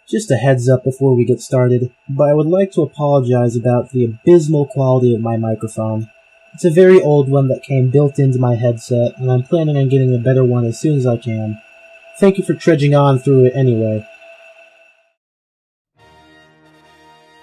Just a heads up before we get started, but I would like to apologize about the abysmal quality of my microphone. It's a very old one that came built into my headset, and I'm planning on getting a better one as soon as I can. Thank you for trudging on through it anyway.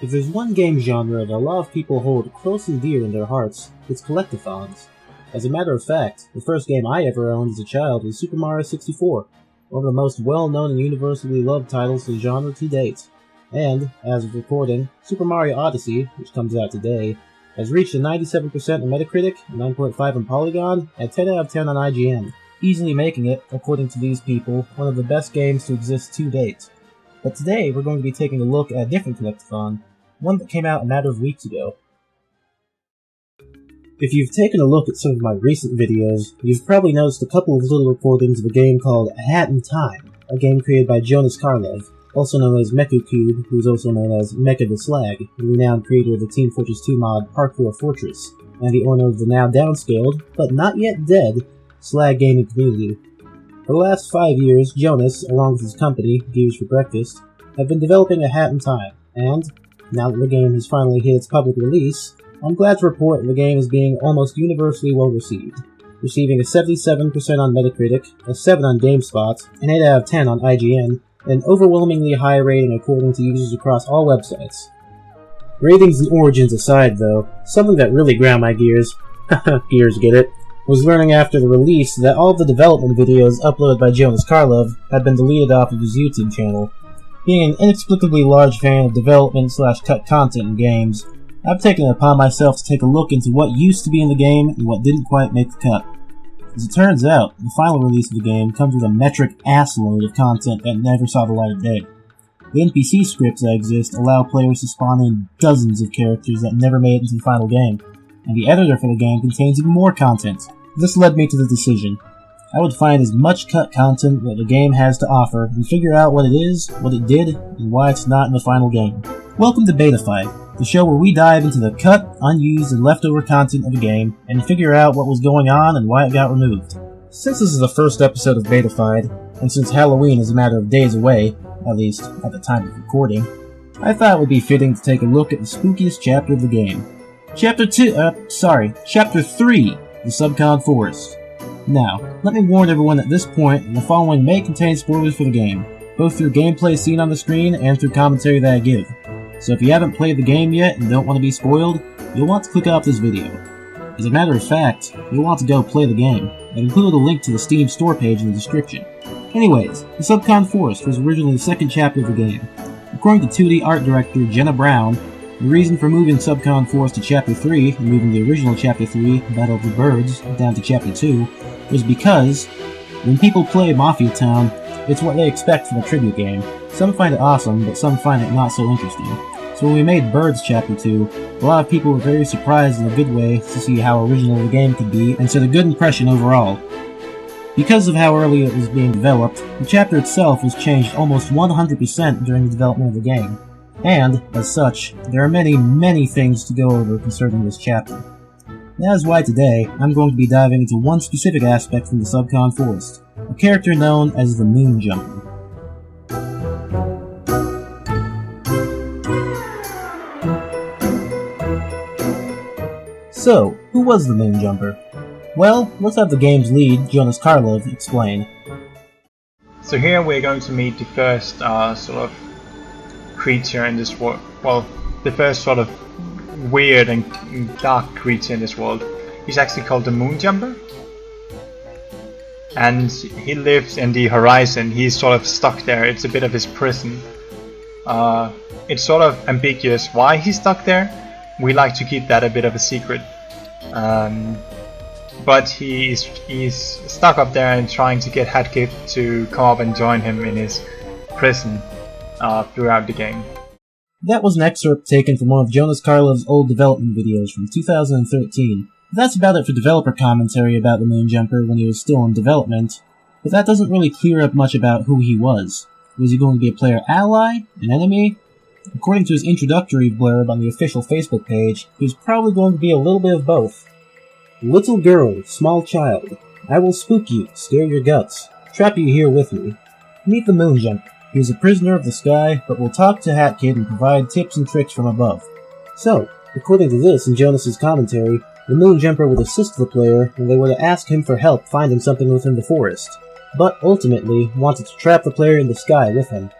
If there's one game genre that a lot of people hold close and dear in their hearts, it's collectathons. As a matter of fact, the first game I ever owned as a child was Super Mario 64, one of the most well-known and universally loved titles in the genre to date. And, as of recording, Super Mario Odyssey, which comes out today, has reached a 97% on Metacritic, a 9.5 on Polygon, and 10 out of 10 on IGN, easily making it, according to these people, one of the best games to exist to date. But today we're going to be taking a look at a different collectathon, one that came out a matter of weeks ago. If you've taken a look at some of my recent videos, you've probably noticed a couple of little recordings of a game called A Hat in Time, a game created by Jonas Karlov, also known as MekuCube, who's also known as Mecha the Slag, the renowned creator of the Team Fortress 2 mod Parkour Fortress, and the owner of the now downscaled, but not yet dead, Slag gaming community. For the last 5 years, Jonas, along with his company, Gears for Breakfast, have been developing A Hat in Time, and now that the game has finally hit its public release, I'm glad to report that the game is being almost universally well received, receiving a 77% on Metacritic, a 7 on GameSpot, an 8 out of 10 on IGN, and an overwhelmingly high rating according to users across all websites. Ratings and origins aside though, something that really ground my gears, gears get it, was learning after the release that all of the development videos uploaded by Jonas Karlov had been deleted off of his YouTube channel. Being an inexplicably large fan of development/cut content in games, I've taken it upon myself to take a look into what used to be in the game and what didn't quite make the cut. As it turns out, the final release of the game comes with a metric assload of content that never saw the light of day. The NPC scripts that exist allow players to spawn in dozens of characters that never made it into the final game, and the editor for the game contains even more content. This led me to the decision. I would find as much cut content that the game has to offer and figure out what it is, what it did, and why it's not in the final game. Welcome to Betafied, the show where we dive into the cut, unused, and leftover content of a game and figure out what was going on and why it got removed. Since this is the first episode of Betafied, and since Halloween is a matter of days away, at least at the time of recording, I thought it would be fitting to take a look at the spookiest chapter of the game. Chapter 3, the Subcon Forest. Now, let me warn everyone at this point that the following may contain spoilers for the game, both through gameplay seen on the screen and through commentary that I give. So if you haven't played the game yet and don't want to be spoiled, you'll want to click off this video. As a matter of fact, you'll want to go play the game. I've included a link to the Steam store page in the description. Anyways, the Subcon Forest was originally the second chapter of the game. According to 2D art director Jenna Brown, the reason for moving Subcon Forest to Chapter 3 and moving the original Chapter 3, Battle of the Birds, down to Chapter 2, was because when people play Mafia Town, it's what they expect from a tribute game. Some find it awesome, but some find it not so interesting. So when we made Birds Chapter 2, a lot of people were very surprised in a good way to see how original the game could be, and set a good impression overall. Because of how early it was being developed, the chapter itself was changed almost 100% during the development of the game. And, as such, there are many things to go over concerning this chapter. That is why today, I'm going to be diving into one specific aspect from the Subcon Forest, a character known as the Moonjumper. So, who was the Moonjumper? Well, let's have the game's lead, Jonas Karlov, explain. So here we're going to meet the first sort of creature in this world. Well, the first sort of weird and dark creature in this world. He's actually called the Moonjumper. And he lives in the horizon. He's sort of stuck there. It's a bit of his prison. It's sort of ambiguous why he's stuck there. We like to keep that a bit of a secret. But he's stuck up there and trying to get Hadkip to come up and join him in his prison throughout the game. That was an excerpt taken from one of Jonas Karlov's old development videos from 2013. That's about it for developer commentary about the Moonjumper when he was still in development, but that doesn't really clear up much about who he was. Was he going to be a player ally? An enemy? According to his introductory blurb on the official Facebook page, he was probably going to be a little bit of both. Little girl, small child, I will spook you, scare your guts, trap you here with me. Meet the Moonjumper. He is a prisoner of the sky, but will talk to Hat Kid and provide tips and tricks from above. So, according to this in Jonas's commentary, the Moonjumper would assist the player when they were to ask him for help finding something within the forest, but ultimately wanted to trap the player in the sky with him.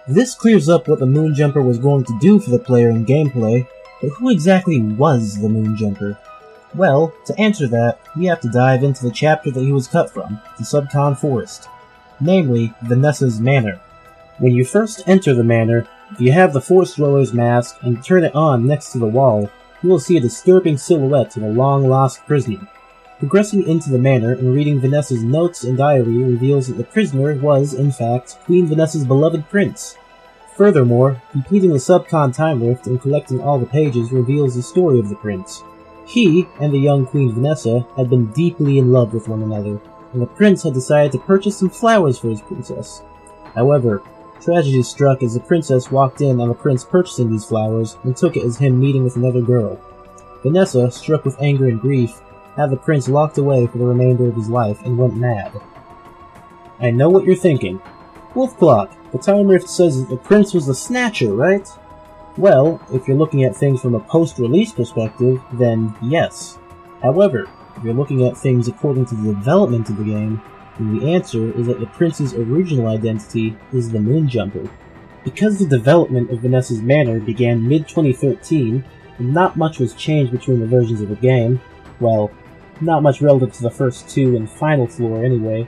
This clears up what the Moonjumper was going to do for the player in gameplay, but who exactly was the Moonjumper? Well, to answer that, we have to dive into the chapter that he was cut from, the Subcon Forest, namely, Vanessa's Manor. When you first enter the manor, if you have the Forest Dweller's mask and turn it on next to the wall, you will see a disturbing silhouette of a long-lost prisoner. Progressing into the manor and reading Vanessa's notes and diary reveals that the prisoner was, in fact, Queen Vanessa's beloved prince. Furthermore, completing the Subcon Time Rift and collecting all the pages reveals the story of the prince. He and the young Queen Vanessa had been deeply in love with one another, and the prince had decided to purchase some flowers for his princess. However, tragedy struck as the princess walked in on the prince purchasing these flowers and took it as him meeting with another girl. Vanessa, struck with anger and grief, had the prince locked away for the remainder of his life and went mad. I know what you're thinking. Wolfclock, the Time Rift says that the prince was the Snatcher, right? Well, if you're looking at things from a post-release perspective, then yes. However, if you're looking at things according to the development of the game, then the answer is that the prince's original identity is the Moonjumper. Because the development of Vanessa's Manor began mid-2013, and not much was changed between the versions of the game, well, not much relative to the first two and final floor anyway,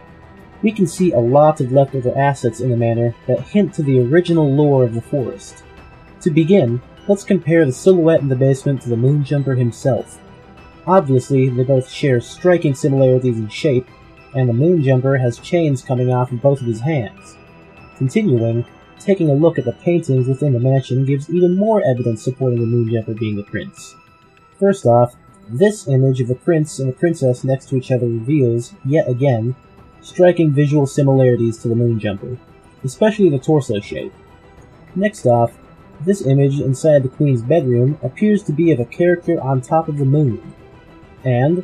we can see a lot of leftover assets in the manor that hint to the original lore of the forest. To begin, let's compare the silhouette in the basement to the Moonjumper himself. Obviously, they both share striking similarities in shape, and the Moonjumper has chains coming off of both of his hands. Continuing, taking a look at the paintings within the mansion gives even more evidence supporting the Moonjumper being the prince. First off, this image of the prince and the princess next to each other reveals, yet again, striking visual similarities to the Moonjumper, especially the torso shape. Next off, this image inside the queen's bedroom appears to be of a character on top of the moon. And,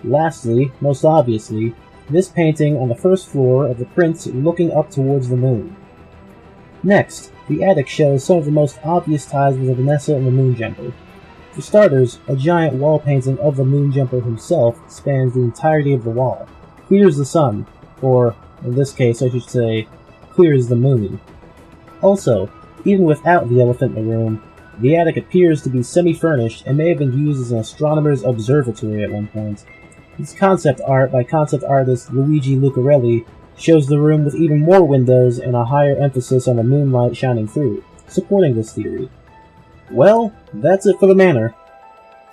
lastly, most obviously, this painting on the first floor of the prince looking up towards the moon. Next, the attic shows some of the most obvious ties with Vanessa and the Moonjumper. For starters, a giant wall painting of the Moonjumper himself spans the entirety of the wall, clear as the sun, or, in this case I should say, clear as the moon. Also, even without the elephant in the room, the attic appears to be semi-furnished and may have been used as an astronomer's observatory at one point. This concept art by concept artist Luigi Lucarelli shows the room with even more windows and a higher emphasis on the moonlight shining through, supporting this theory. Well, that's it for the manor,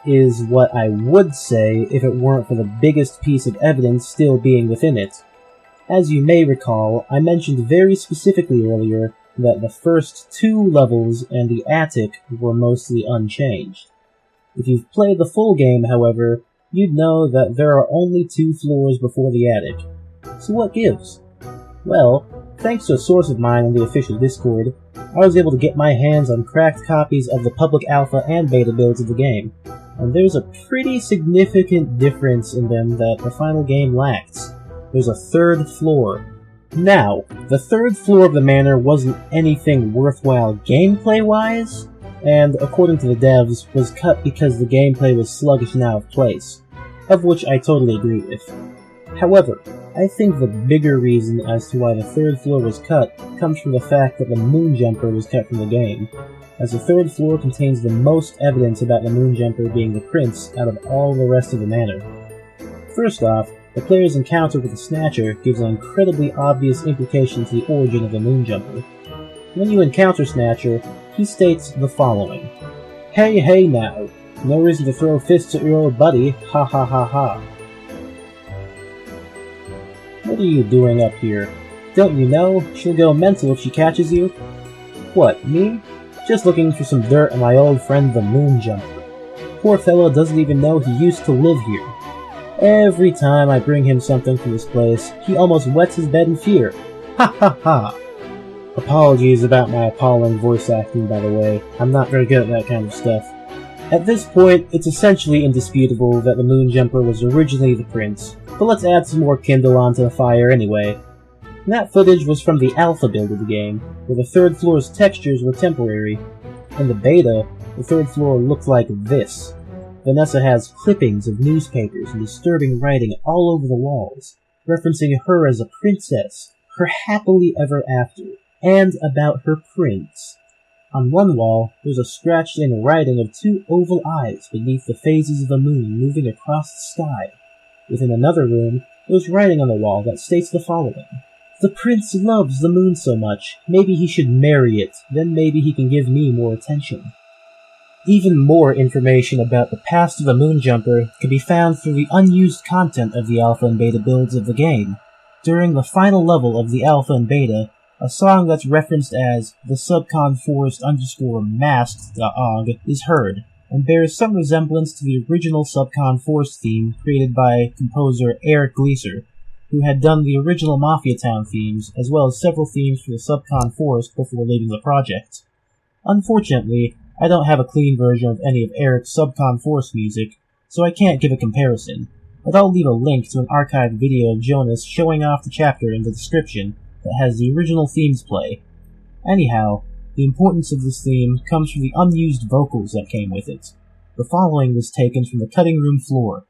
is what I would say if it weren't for the biggest piece of evidence still being within it. As you may recall, I mentioned very specifically earlier that the first two levels and the attic were mostly unchanged. If you've played the full game, however, you'd know that there are only 2 floors before the attic. So what gives? Well, thanks to a source of mine in the official Discord, I was able to get my hands on cracked copies of the public alpha and beta builds of the game, and there's a pretty significant difference in them that the final game lacks. There's a 3rd floor. Now, the 3rd floor of the manor wasn't anything worthwhile gameplay-wise, and according to the devs, was cut because the gameplay was sluggish and out of place, of which I totally agree with. However, I think the bigger reason as to why the 3rd floor was cut comes from the fact that the Moonjumper was cut from the game, as the 3rd floor contains the most evidence about the Moonjumper being the prince out of all the rest of the manor. First off, the player's encounter with the Snatcher gives an incredibly obvious implication to the origin of the Moonjumper. When you encounter Snatcher, he states the following: "Hey, hey now, no reason to throw fists at your old buddy, ha ha ha ha. What are you doing up here? Don't you know, she'll go mental if she catches you? What, me? Just looking for some dirt on my old friend the Moonjumper. Poor fellow doesn't even know he used to live here. Every time I bring him something from this place, he almost wets his bed in fear. Ha ha ha." Apologies about my appalling voice acting, by the way. I'm not very good at that kind of stuff. At this point, it's essentially indisputable that the Moonjumper was originally the prince, but let's add some more kindle onto the fire anyway. That footage was from the alpha build of the game, where the third floor's textures were temporary. In the beta, the third floor looked like this. Vanessa has clippings of newspapers and disturbing writing all over the walls, referencing her as a princess, her happily ever after, and about her prince. On one wall, there's a scratched-in writing of two oval eyes beneath the phases of the moon moving across the sky. Within another room, there's writing on the wall that states the following. The prince loves the moon so much, maybe he should marry it, then maybe he can give me more attention. Even more information about the past of the Moonjumper can be found through the unused content of the alpha and beta builds of the game. During the final level of the alpha and beta, a song that's referenced as the Subcon Forest _masked.og is heard, and bears some resemblance to the original Subcon Forest theme created by composer Eric Gleiser, who had done the original Mafia Town themes, as well as several themes for the Subcon Forest before leaving the project. Unfortunately, I don't have a clean version of any of Eric's Subcon Forest music, so I can't give a comparison, but I'll leave a link to an archived video of Jonas showing off the chapter in the description that has the original themes play. Anyhow, the importance of this theme comes from the unused vocals that came with it. The following was taken from the cutting room floor.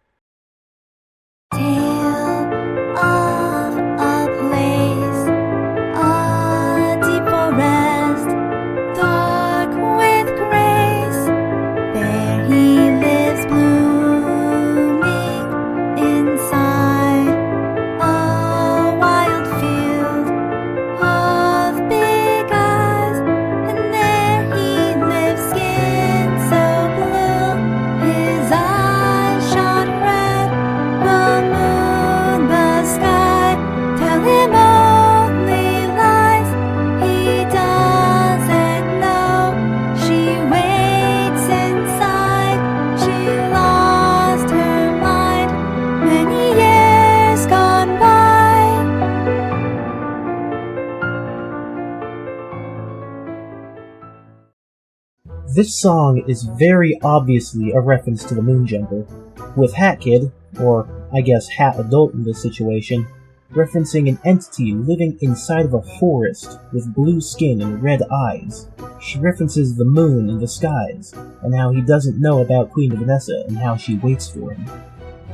This song is very obviously a reference to the Moonjumper, with Hat Kid, or I guess Hat Adult in this situation, referencing an entity living inside of a forest with blue skin and red eyes. She references the moon and the skies, and how he doesn't know about Queen Vanessa and how she waits for him.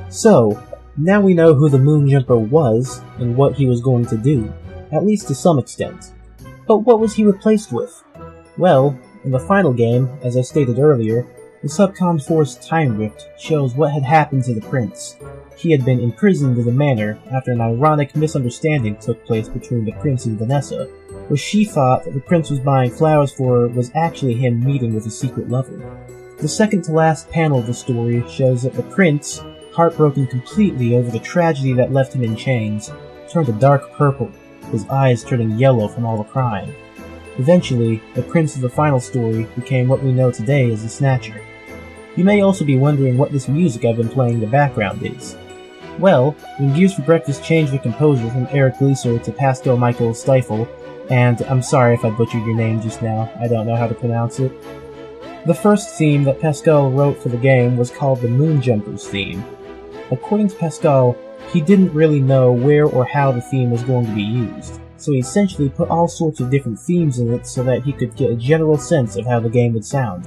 So, now we know who the Moonjumper was and what he was going to do, at least to some extent. But what was he replaced with? Well, in the final game, as I stated earlier, the Subcon Force Time Rift shows what had happened to the prince. He had been imprisoned in the manor after an ironic misunderstanding took place between the prince and Vanessa, where she thought that the prince was buying flowers for her was actually him meeting with a secret lover. The second to last panel of the story shows that the prince, heartbroken completely over the tragedy that left him in chains, turned a dark purple, his eyes turning yellow from all the crying. Eventually, the prince of the final story became what we know today as the Snatcher. You may also be wondering what this music I've been playing in the background is. Well, when Gears for Breakfast changed the composer from Eric Gleiser to Pascal Michael Stifel, and I'm sorry if I butchered your name just now, I don't know how to pronounce it. The first theme that Pascal wrote for the game was called the Moonjumper's theme. According to Pascal, he didn't really know where or how the theme was going to be used, so he essentially put all sorts of different themes in it so that he could get a general sense of how the game would sound.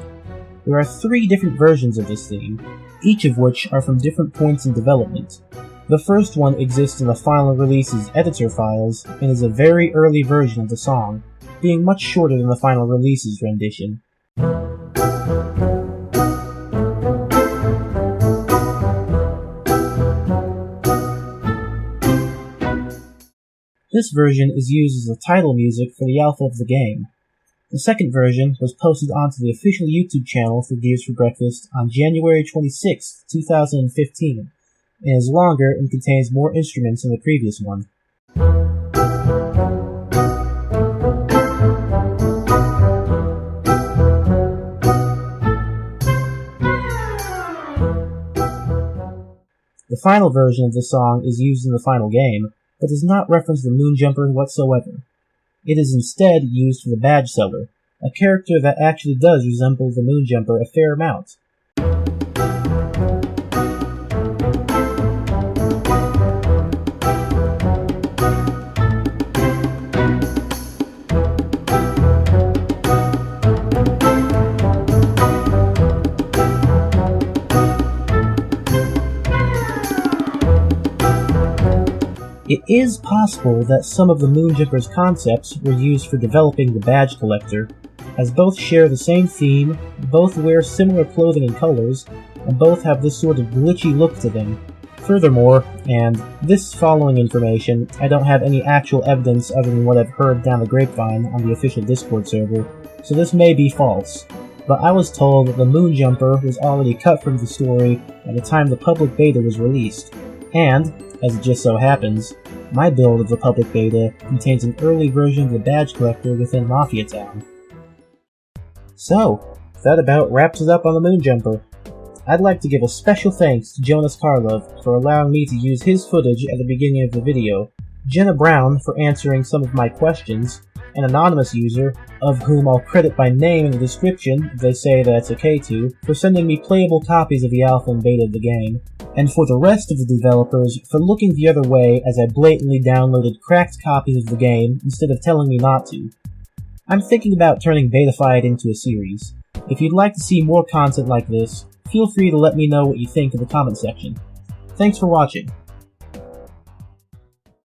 There are 3 different versions of this theme, each of which are from different points in development. The first one exists in the final release's editor files and is a very early version of the song, being much shorter than the final release's rendition. This version is used as the title music for the alpha of the game. The second version was posted onto the official YouTube channel for Gears for Breakfast on January 26, 2015, and is longer and contains more instruments than the previous one. The final version of the song is used in the final game, but does not reference the Moonjumper whatsoever. It is instead used for the Badge Seller, a character that actually does resemble the Moonjumper a fair amount. It is possible that some of the Moonjumper's concepts were used for developing the badge collector, as both share the same theme, both wear similar clothing and colors, and both have this sort of glitchy look to them. Furthermore, and this following information, I don't have any actual evidence other than what I've heard down the grapevine on the official Discord server, so this may be false. But I was told that the Moonjumper was already cut from the story at the time the public beta was released. And, as it just so happens, my build of the public beta contains an early version of the badge collector within Mafia Town. So, that about wraps it up on the Moonjumper. I'd like to give a special thanks to Jonas Karlov for allowing me to use his footage at the beginning of the video, Jenna Brown for answering some of my questions, an anonymous user, of whom I'll credit by name in the description if they say that's okay to, for sending me playable copies of the alpha and beta of the game, and for the rest of the developers for looking the other way as I blatantly downloaded cracked copies of the game instead of telling me not to. I'm thinking about turning Betafied into a series. If you'd like to see more content like this, feel free to let me know what you think in the comment section. Thanks for watching.